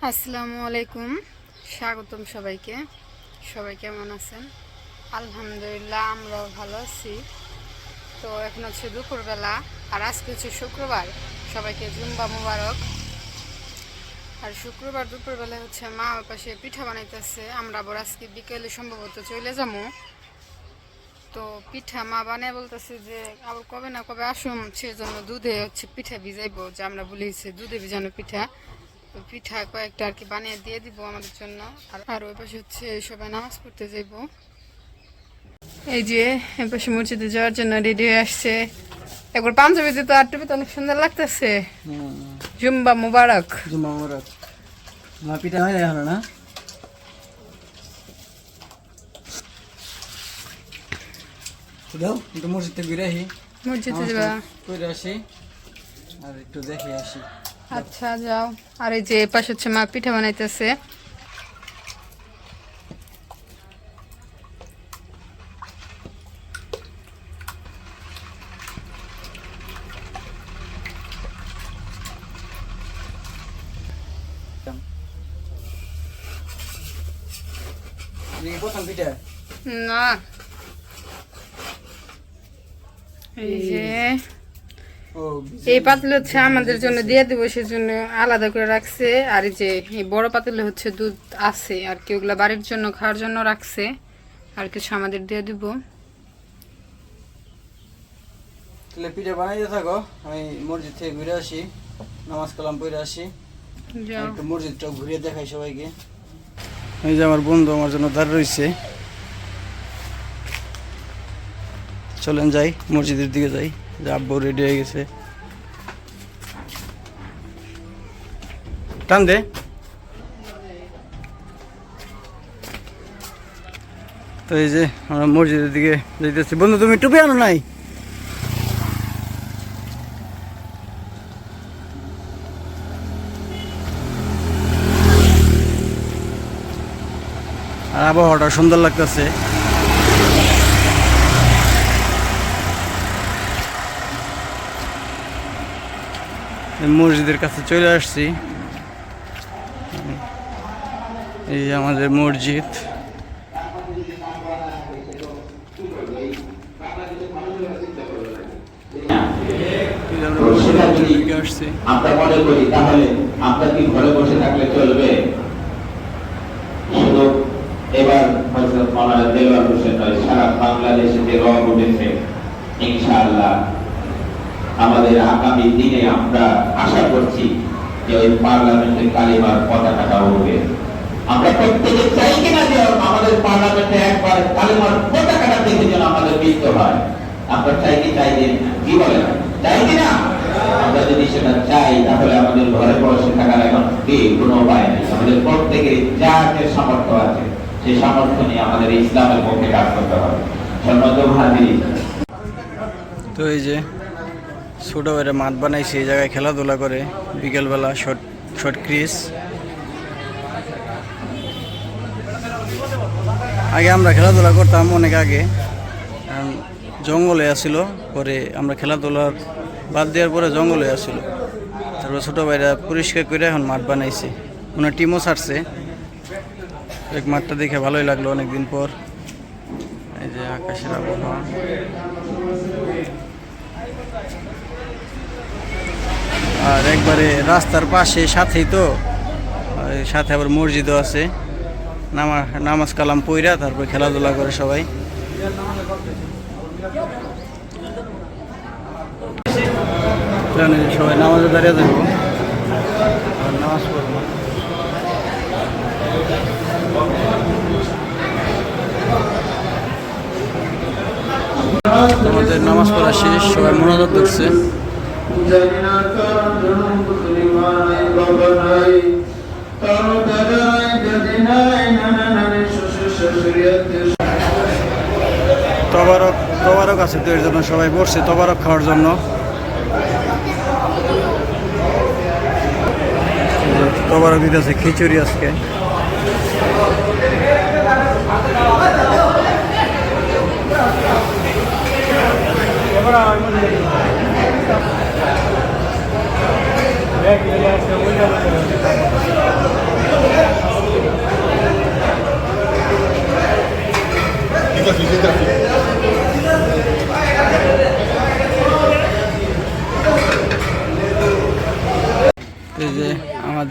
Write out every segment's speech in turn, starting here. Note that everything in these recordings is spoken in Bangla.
আসসালামু আলাইকুম, স্বাগতম সবাইকে। সবাই কেমন আছেন? আলহামদুলিল্লাহ, আমরাও ভালো আছি। তো এখন হচ্ছে দুপুরবেলা, আর আজকে হচ্ছে শুক্রবার। সবাইকে জুম্বা মুবারক। আর শুক্রবার দুপুরবেলা হচ্ছে মা পাশে পিঠা বানাইতেছে। আমরা আবার আজকে বিকেলে সম্ভবত চলে যাবো। তো পিঠা মা বানায় বলতেছে যে আবার কবে না কবে আসুন, সেজন্য দুধে হচ্ছে পিঠা ভিজাইবো, যে আমরা বলেছি দুধে ভিজানো পিঠা। পিঠা কয়েকটা আর কি বানিয়ে দিয়ে দিব আমাদের জন্য। আর ওই পাশে হচ্ছে সবাই নামাজ পড়তে যাইব। এই যে এই পাশে মসজিদে যাওয়ার জন্য রেডি হয়ে আসছে। একবার পাঞ্জাবিতে তো আর টুপিতে অনেক সুন্দর লাগতেছে। জুম্বা মুবারক। জুম্বা মুবারক। মা পিঠা হয় না না? দাও একটু মসজিদে ঘুরে আসি। মসজিদে যাবা? ঘুরে আসি আর একটু দেখে আসি। আচ্ছা যাও। আর এই যে পাশে হচ্ছে মা পিঠা বানাইতেছে। প্রথম পিঠা না, এই যে এই পাতিল হচ্ছে আমাদের জন্য দিয়ে দিব, সেজন্য আলাদা করে রাখছে। আর এই যে এই বড় পাতিলে হচ্ছে দুধ আছে আর কি, ওগুলা বাড়ির জন্য খাওয়ার জন্য রাখছে। আর কিছু আমাদের দিয়ে দিব। তাহলে পিঠা বানাইতে থাকো, আমি মসজিদ থেকে ঘুরে আসি, নামাজ কালাম পড়ে আসি, একটু মসজিদটা ঘুরে দেখাই সবাইকে। এই যে আমার বন্ধু আমার জন্য দাঁড়িয়ে রয়েছে। চলেন যাই, মসজিদের দিকে যাই। যে আব্বু রেডি হয়ে গেছে, টান দে। তো এই যে আমরা মসজিদের দিকে যাইতেছি। বন্ধু তুমি টুপি আনো নাই? আর আবহাওয়াটা সুন্দর লাগতেছে। মসজিদের কাছে চলে আসছি। এই যে আমাদের মসজিদ। আমরা মনে করি তাহলে আমরা কি ঘরে বসে থাকলে চলবে? শুধু এবার হযরত মাওলানা দেলোয়ার হোসেন নয়, সারা বাংলাদেশে যে রব উঠেছে, ইনশাআল্লাহ আমাদের আগামী দিনে আমরা আশা করছি যে ওই পার্লামেন্টে কালিমার পতাকাটা উঠবে। আমরা প্রত্যেকে চাই কিনা যে আমাদের পার্লামেন্টে একবার কালিমার পতাকাটা দেখে যেন আমাদের বিদ্ধ হয়? আমরা চাই কি চাই না? কি বলেন, চাই কিনা? আমরা যদি সেটা চাই, তাহলে আমাদের ঘরে বসে থাকার এখন কোনো উপায় নেই। আমাদের প্রত্যেকের যাকে সামর্থ্য আছে সেই সামর্থ্য নিয়ে আমাদের ইসলামের পক্ষে কাজ করতে হবে। সম্মানিত ভাইরা, তো এই যে ছোট ভাইরা মাঠ বানাইছে, এই জায়গায় খেলাধুলা করে বিকেলবেলা। Short crease. আগে আমরা খেলাধুলা করতাম অনেক আগে, জঙ্গলে আসছিল। পরে আমরা খেলাধুলার বাদ দেওয়ার পরে জঙ্গলে আসছিল। তারপর ছোটো ভাইরা পরিষ্কার করে এখন মাঠ বানাইছে। ওনার টিমও ছাড়ছে। এক মাঠটা দেখে ভালোই লাগলো অনেকদিন পর। এই যে আকাশের আবহাওয়া। আর একবারে রাস্তার পাশে সাথেই তো, সাথে আবার মসজিদও আছে। নামাজ কালাম পইরা তারপর খেলাধুলা করে সবাই। সবাই নামাজে দাঁড়িয়ে থাকবো, নামাজ পড়বো। আমাদের নামাজ পড়া শেষ, সবাই মোনাজাত করছে। তবারক আছে তো, এর জন্য সবাই বসছে তবারক খাওয়ার জন্য। তবারক দিতেছে খিচুড়ি আজকে।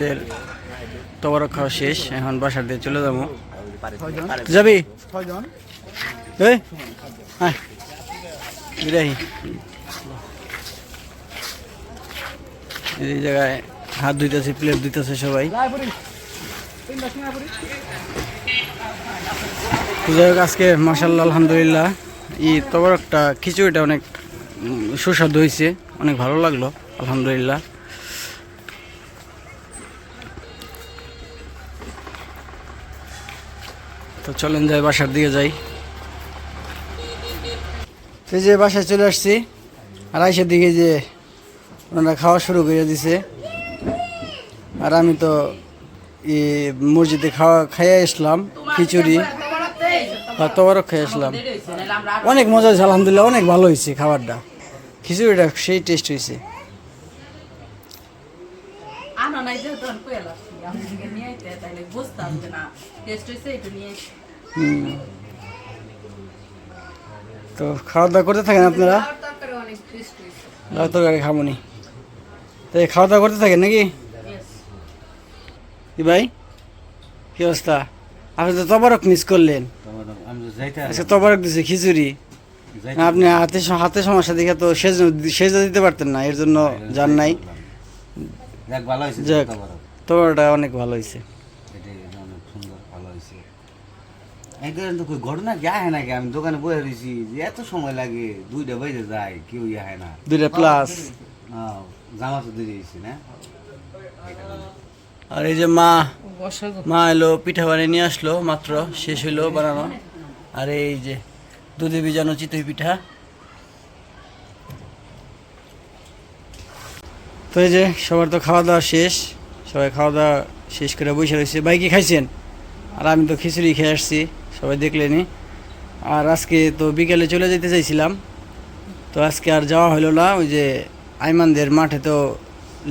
আমাদের তবরক খাওয়া শেষ, এখন বাসার দিয়ে চলে যাবো। যাবি এই হ্যাঁ বিরাহি এই জায়গায় হাত ধুইতেছে, প্লেট দিতেছে সবাই। তো যাই হোক, আজকে মাশাআল্লাহ আলহামদুলিল্লাহ তবরকটা খিচুড়িটা অনেক সুস্বাদু হয়েছে, অনেক ভালো লাগলো আলহামদুলিল্লাহ। তো চলেন যাই, বাসার দিকে যাই। এই যে বাসায় চলে আসছি, আর আইসার দিকে যে ওনারা খাওয়া শুরু করে দিছে, আর আমি তো মসজিদে খাইয়ে আসলাম খিচুড়ি আর তবরক খেয়ে আসলাম। অনেক মজা হয়েছে আলহামদুলিল্লাহ, অনেক ভালো হয়েছে খাবারটা, খিচুড়িটা সেই টেস্ট হয়েছে। তো খাওয়া দাওয়া করতে থাকেন আপনারা? লাউ তরকারি খামনি, তো খাওয়া দাওয়া করতে থাকেন নাকি? কি ভাই, কি অবস্থা? আপনি তো তবরক মিস করলেন, আচ্ছা তবরক দিছে খিচুড়ি, আপনি হাতে সমস্যা দেখে তো সেজা দিতে পারতেন না, এর জন্য যান নাই। যাক, তবরকটা অনেক ভালো হয়েছে। ঘটনা কি আহে নাকি? আমি দোকানে বসে রয়েছি, এত সময় লাগে, 2টা বেজে যায়, কেউ আহে না। 2টা প্লাস জামা তো দিয়ে দিয়েছি না। আর এই যে মা এলো, পিঠা বানিয়ে নিয়ে আসলো, মাত্র শেষ হইলো বানানো। আর এই যে দুধে ভিজানো চিতই পিঠা। তো এই যে সবার তো খাওয়া দাওয়া শেষ, সবাই খাওয়া দাওয়া শেষ করে বসে রয়েছে। ভাই কি খাইছেন? আর আমি তো খিচুড়ি খেয়ে আসছি, সবাই দেখলেনি। আর আজকে তো বিকেলে চলে যেতে চাইছিলাম, তো আজকে আর যাওয়া হলো না। ওই যে আইমানদের মাঠে তো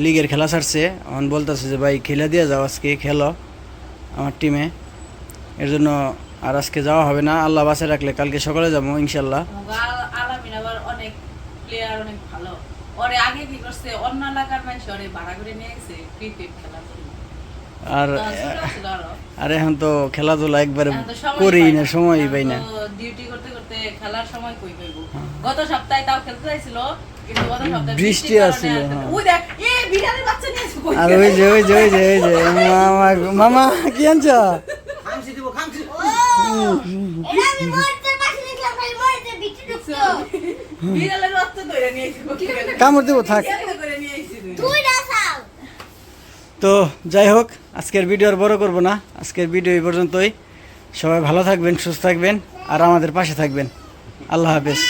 লিগের খেলা ছাড়ছে, এখন বলতেছে যে ভাই খেলা দিয়ে যাও, আজকে খেলো আমার টিমে, এর জন্য আর আজকে যাওয়া হবে না। আল্লাহ বাঁচে রাখলে কালকে সকালে যাবো ইনশাল্লাহ। আলামিন আবার অনেক প্লেয়ার, অনেক ভালো। ওরে আগে কি করছে, অন্য এলাকার মানুষ ওরে ভাড়া করে নিয়ে গেছে ক্রিকেট খেলা করতে। আর এখন তো খেলাধুলা একবারে করি না, সময়ই পাই না। ডিউটি করতে করতে খেলার সময় কই পাইব। গত সপ্তাহে তাও খেলতে যাইছিল, কিন্তু গত সপ্তাহে বৃষ্টি আসছিল। ওই দেখ, এই বিড়ালের বাচ্চা নিয়ে এসে কই। আর ওই যে মামা কি আনছ? খামছি দিব, খামছি। এটা আমি মরতে পাশে দেখলাম, খালি মরতে বিটি ঢুকতো। বিড়ালের বাচ্চা ধরে নিয়ে এসে কামড় দেবো, থাক। করে নিয়ে এসে তুই ডাসাও। তো যাই হোক, আজকের ভিডিও আর বড় করবো না, আজকের ভিডিও এই পর্যন্তই। সবাই ভালো থাকবেন, সুস্থ থাকবেন, আর আমাদের পাশে থাকবেন। আল্লাহ হাফেজ।